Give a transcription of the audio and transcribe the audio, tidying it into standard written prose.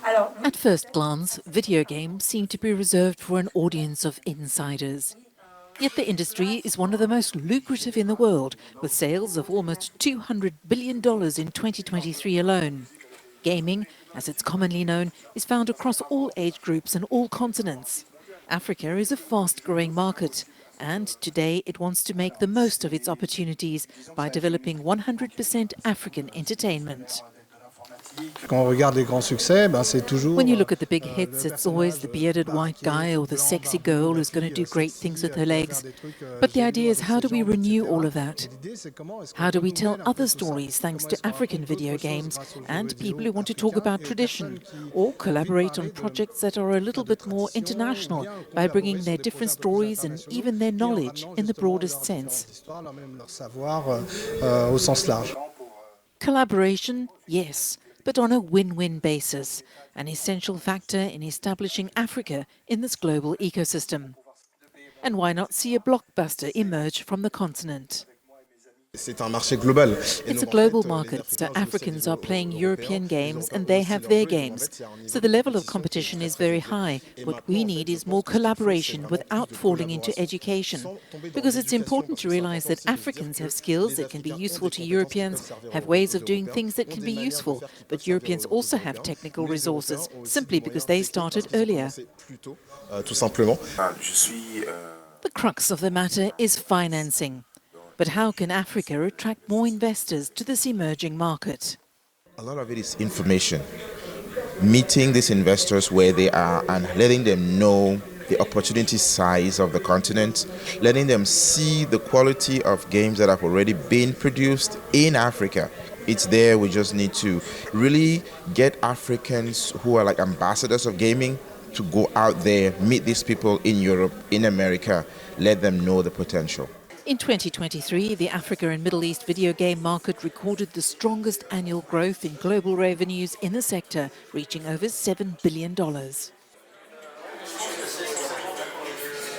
At first glance, video games seem to be reserved for an audience of insiders. Yet the industry is one of the most lucrative in the world, with sales of almost $200 billion in 2023 alone. Gaming, as it's commonly known, is found across all age groups and all continents. Africa is a fast-growing market, and today it wants to make the most of its opportunities by developing 100% African entertainment. When you look at the big hits, it's always the bearded white guy or the sexy girl who's going to do great things with her legs. But the idea is, how do we renew all of that? How do we tell other stories thanks to African video games and people who want to talk about tradition, or collaborate on projects that are a little bit more international by bringing their different stories and even their knowledge in the broadest sense? Collaboration, yes, but on a win-win basis, an essential factor in establishing Africa in this global ecosystem. And why not see a blockbuster emerge from the continent? It's a global market, so Africans are playing European games and they have their games. So the level of competition is very high. What we need is more collaboration without falling into education. Because it's important to realize that Africans have skills that can be useful to Europeans, have ways of doing things that can be useful, but Europeans also have technical resources, simply because they started earlier. The crux of the matter is financing. But how can Africa attract more investors to this emerging market? A lot of it is information. Meeting these investors where they are and letting them know the opportunity size of the continent, letting them see the quality of games that have already been produced in Africa. It's there, we just need to really get Africans who are like ambassadors of gaming to go out there, meet these people in Europe, in America, let them know the potential. In 2023, the Africa and Middle East video game market recorded the strongest annual growth in global revenues in the sector, reaching over $7 billion.